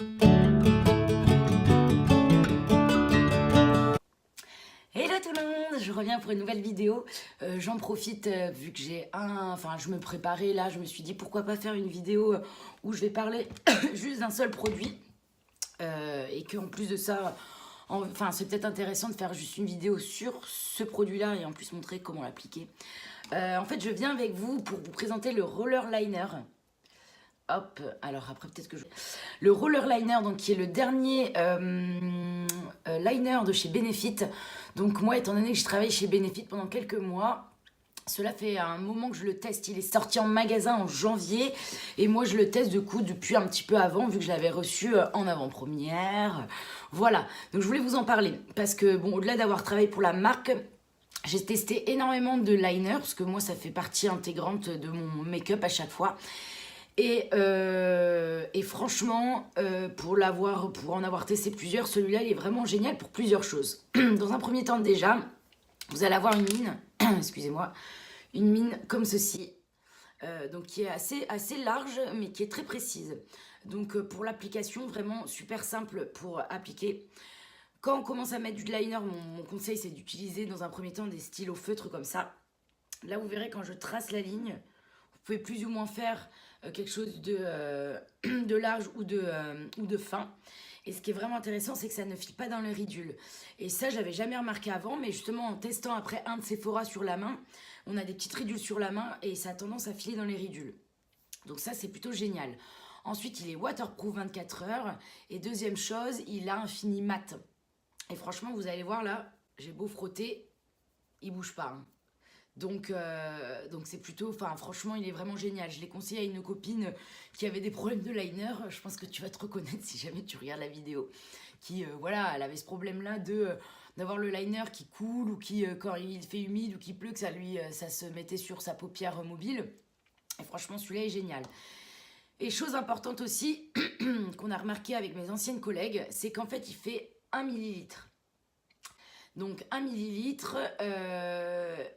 Hello tout le monde, je reviens pour une nouvelle vidéo. J'en profite vu que je me préparais là, je me suis dit pourquoi pas faire une vidéo où je vais parler juste d'un seul produit et qu'en plus de ça, c'est peut-être intéressant de faire juste une vidéo sur ce produit-là et en plus montrer comment l'appliquer. En fait, je viens avec vous pour vous présenter le Roller Liner. Hop, alors après peut-être que je... Le Roller Liner, donc, qui est le dernier liner de chez Benefit. Donc moi, étant donné que je travaille chez Benefit pendant quelques mois, cela fait un moment que je le teste. Il est sorti en magasin en janvier. Et moi, je le teste du coup depuis un petit peu avant, vu que je l'avais reçu en avant-première. Voilà, donc je voulais vous en parler. Parce que, bon, au-delà d'avoir travaillé pour la marque, j'ai testé énormément de liners, parce que moi, ça fait partie intégrante de mon make-up à chaque fois. Et franchement, pour en avoir testé plusieurs, celui-là, il est vraiment génial pour plusieurs choses. Dans un premier temps, déjà, vous allez avoir une mine, excusez-moi, une mine comme ceci, donc qui est assez large, mais qui est très précise. Donc, pour l'application, vraiment super simple pour appliquer. Quand on commence à mettre du liner, mon conseil, c'est d'utiliser dans un premier temps des stylos feutres comme ça. Là, vous verrez, quand je trace la ligne, vous pouvez plus ou moins faire quelque chose de large ou de fin. Et ce qui est vraiment intéressant, c'est que ça ne file pas dans le ridule. Et ça, j'avais jamais remarqué avant, mais justement en testant après un de Sephora sur la main, on a des petites ridules sur la main et ça a tendance à filer dans les ridules. Donc ça, c'est plutôt génial. Ensuite, il est waterproof 24 heures. Et deuxième chose, il a un fini mat. Et franchement, vous allez voir là, j'ai beau frotter, il bouge pas, hein. Donc c'est plutôt, franchement, il est vraiment génial. Je l'ai conseillé à une copine qui avait des problèmes de liner. Je pense que tu vas te reconnaître si jamais tu regardes la vidéo. Voilà, elle avait ce problème-là d'avoir le liner qui coule ou qui, quand il fait humide ou qu'il pleut, que ça se mettait sur sa paupière mobile. Et franchement, celui-là est génial. Et chose importante aussi, qu'on a remarqué avec mes anciennes collègues, c'est qu'en fait, il fait 1 millilitre. Donc 1 millilitre,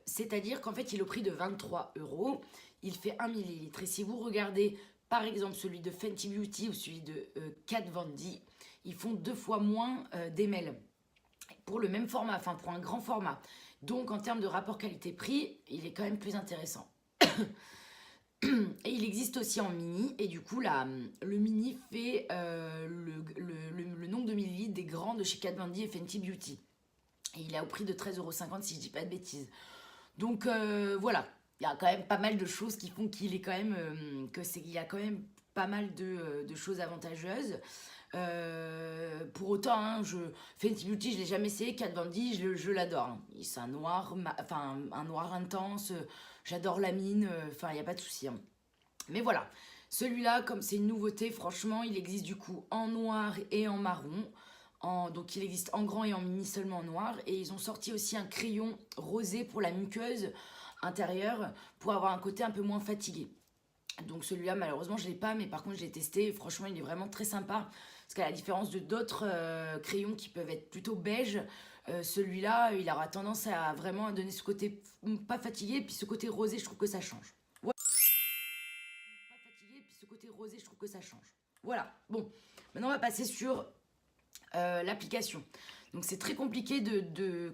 c'est-à-dire qu'en fait il est au prix de 23 €, il fait 1 millilitre. Et si vous regardez par exemple celui de Fenty Beauty ou celui de Kat Von D, ils font 2 fois moins d'ml pour le même format, pour un grand format. Donc en termes de rapport qualité-prix, il est quand même plus intéressant. Et il existe aussi en mini, et du coup là, le mini fait le nombre de millilitres des grands de chez Kat Von D et Fenty Beauty. Et il est au prix de 13,50 € si je dis pas de bêtises. Donc voilà, il y a quand même pas mal de choses qui font qu'il est quand même il y a quand même pas mal de choses avantageuses. Pour autant, hein, Fenty Beauty, je l'ai jamais essayé. Kat Von D, je l'adore, hein. C'est un noir, un noir intense. J'adore la mine. Il n'y a pas de souci, hein. Mais voilà, celui-là, comme c'est une nouveauté, franchement, il existe du coup en noir et en marron. Donc il existe en grand et en mini seulement en noir. Et ils ont sorti aussi un crayon rosé pour la muqueuse intérieure pour avoir un côté un peu moins fatigué. Donc celui-là, malheureusement, je ne l'ai pas, mais par contre, je l'ai testé. Et franchement, il est vraiment très sympa. Parce qu'à la différence de d'autres crayons qui peuvent être plutôt beige, celui-là, il aura tendance à vraiment donner ce côté pas fatigué. Puis ce côté rosé, je trouve que ça change. Ouais. Pas fatigué, puis ce côté rosé, je trouve que ça change. Voilà. Bon, maintenant, on va passer sur l'application. Donc c'est très compliqué de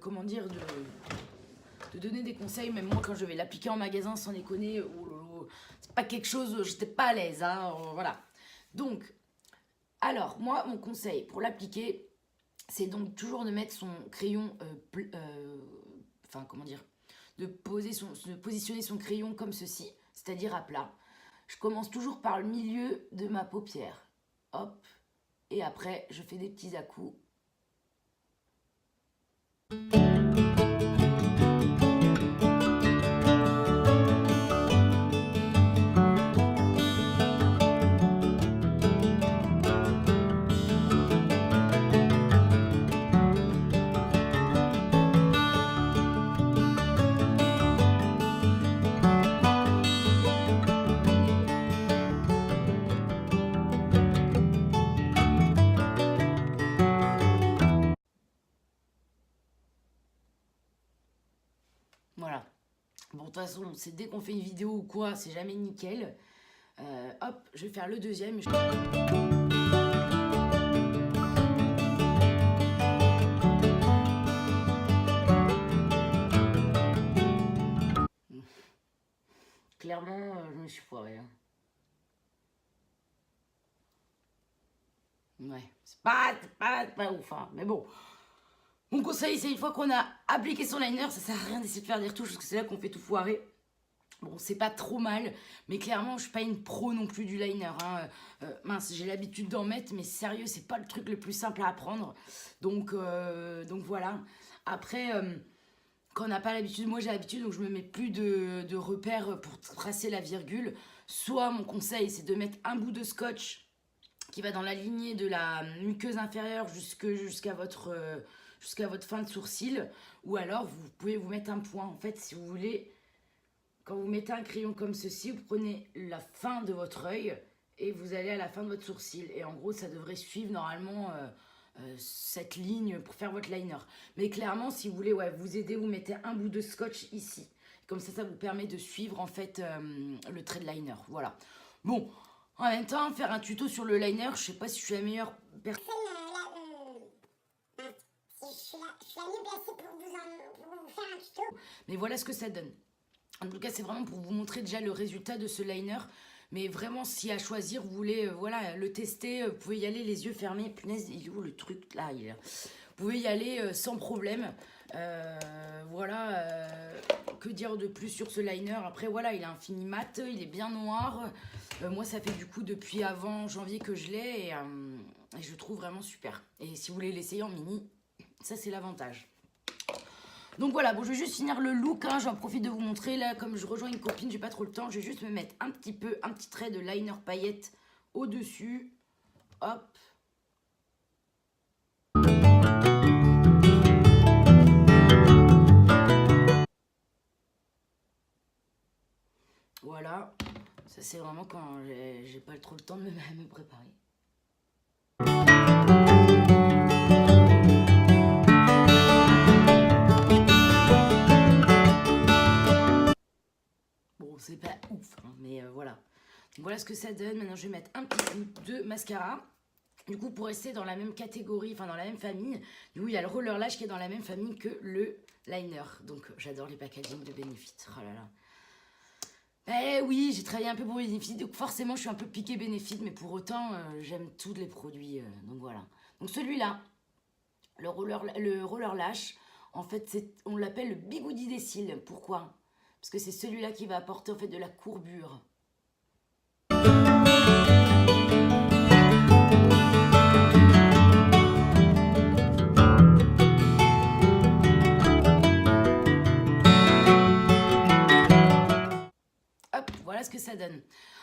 donner des conseils, même moi quand je vais l'appliquer en magasin sans déconner, c'est pas quelque chose, j'étais pas à l'aise, hein, voilà. Donc, alors moi mon conseil pour l'appliquer, c'est donc toujours de mettre son crayon, de positionner son crayon comme ceci, c'est-à-dire à plat. Je commence toujours par le milieu de ma paupière, hop. Et après, je fais des petits à-coups. Voilà. Bon, de toute façon, c'est dès qu'on fait une vidéo ou quoi, c'est jamais nickel. Hop, je vais faire le deuxième. je suis foirée. Hein. Ouais, c'est pas ouf, hein. Mais bon. Mon conseil, c'est une fois qu'on a appliqué son liner, ça sert à rien d'essayer de faire des retouches parce que c'est là qu'on fait tout foirer. Bon, c'est pas trop mal, mais clairement, je suis pas une pro non plus du liner. Hein. Mince, j'ai l'habitude d'en mettre, mais sérieux, c'est pas le truc le plus simple à apprendre. Donc voilà. Après, quand on n'a pas l'habitude, moi j'ai l'habitude, donc je me mets plus de repères pour tracer la virgule. Soit mon conseil, c'est de mettre un bout de scotch qui va dans la lignée de la muqueuse inférieure jusqu'à votre fin de sourcil. Ou alors, vous pouvez vous mettre un point. En fait, si vous voulez... Quand vous mettez un crayon comme ceci, vous prenez la fin de votre œil et vous allez à la fin de votre sourcil. Et en gros, ça devrait suivre normalement cette ligne pour faire votre liner. Mais clairement, si vous voulez vous aider, vous mettez un bout de scotch ici. Comme ça vous permet de suivre en fait le trait de liner. Voilà. Bon, en même temps, faire un tuto sur le liner, je sais pas si je suis la meilleure personne. Je suis la mieux placée pour vous faire un tuto. Mais voilà ce que ça donne. En tout cas, c'est vraiment pour vous montrer déjà le résultat de ce liner. Mais vraiment, si à choisir, vous voulez le tester, vous pouvez y aller les yeux fermés. Punaise, il est où le truc là? Vous pouvez y aller sans problème. Que dire de plus sur ce liner? Après, voilà, il a un fini mat, il est bien noir. Moi, ça fait du coup depuis avant janvier que je l'ai et je le trouve vraiment super. Et si vous voulez l'essayer en mini, ça c'est l'avantage. Donc voilà, bon, je vais juste finir le look, hein, j'en profite de vous montrer, là, comme je rejoins une copine, j'ai pas trop le temps, je vais juste me mettre un petit trait de liner paillette au-dessus, hop. Voilà, ça c'est vraiment quand j'ai pas trop le temps de me préparer. C'est pas ouf, hein, mais voilà. Donc voilà ce que ça donne. Maintenant, je vais mettre un petit coup de mascara. Du coup, pour rester dans la même catégorie, enfin dans la même famille, du coup, il y a le roller lash qui est dans la même famille que le liner. Donc, j'adore les packaging de Benefit. Oh là là. Eh oui, j'ai travaillé un peu pour Benefit, donc forcément, je suis un peu piquée Benefit, mais pour autant, j'aime tous les produits. Donc voilà. Donc celui-là, le roller lash, en fait, on l'appelle le bigoudi des cils. Pourquoi ? Parce que c'est celui-là qui va apporter en fait de la courbure. Hop, voilà ce que ça donne.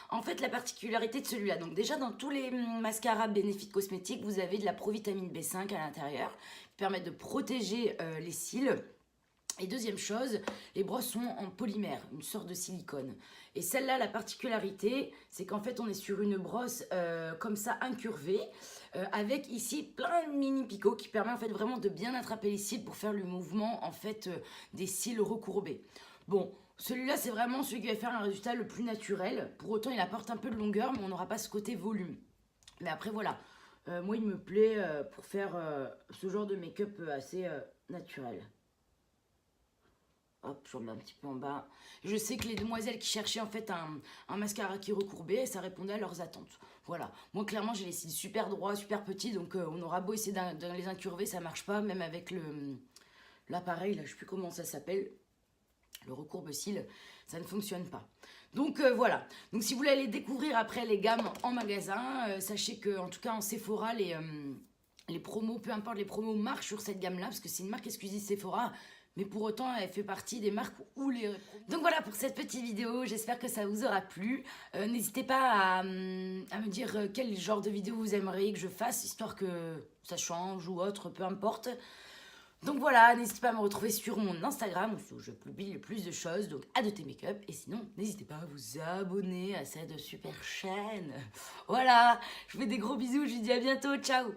En fait, la particularité de celui-là, donc déjà dans tous les mascaras Benefit Cosmétiques, vous avez de la provitamine B5 à l'intérieur qui permet de protéger les cils. Et deuxième chose, les brosses sont en polymère, une sorte de silicone. Et celle-là, la particularité, c'est qu'en fait, on est sur une brosse comme ça, incurvée, avec ici plein de mini picots qui permet en fait vraiment de bien attraper les cils pour faire le mouvement en fait des cils recourbés. Bon, celui-là, c'est vraiment celui qui va faire un résultat le plus naturel. Pour autant, il apporte un peu de longueur, mais on n'aura pas ce côté volume. Mais après, voilà. Moi, il me plaît pour faire ce genre de make-up assez naturel. Hop, je remets un petit peu en bas. Je sais que les demoiselles qui cherchaient en fait un mascara qui recourbait, ça répondait à leurs attentes. Voilà. Moi, clairement, j'ai les cils super droits, super petits, donc on aura beau essayer de les incurver, ça marche pas. Même avec l'appareil, là, je sais plus comment ça s'appelle, le recourbe-cils, ça ne fonctionne pas. Donc voilà. Donc si vous voulez aller découvrir après les gammes en magasin, sachez que en tout cas en Sephora, les promos, peu importe les promos, marchent sur cette gamme-là, parce que c'est une marque exclusive Sephora. Mais pour autant, elle fait partie des marques où les... Donc voilà pour cette petite vidéo, j'espère que ça vous aura plu. N'hésitez pas à me dire quel genre de vidéo vous aimeriez que je fasse, histoire que ça change ou autre, peu importe. Donc voilà, n'hésitez pas à me retrouver sur mon Instagram, où je publie le plus de choses, donc Adoté Makeup. Et sinon, n'hésitez pas à vous abonner à cette super chaîne. Voilà, je vous fais des gros bisous, je vous dis à bientôt, ciao.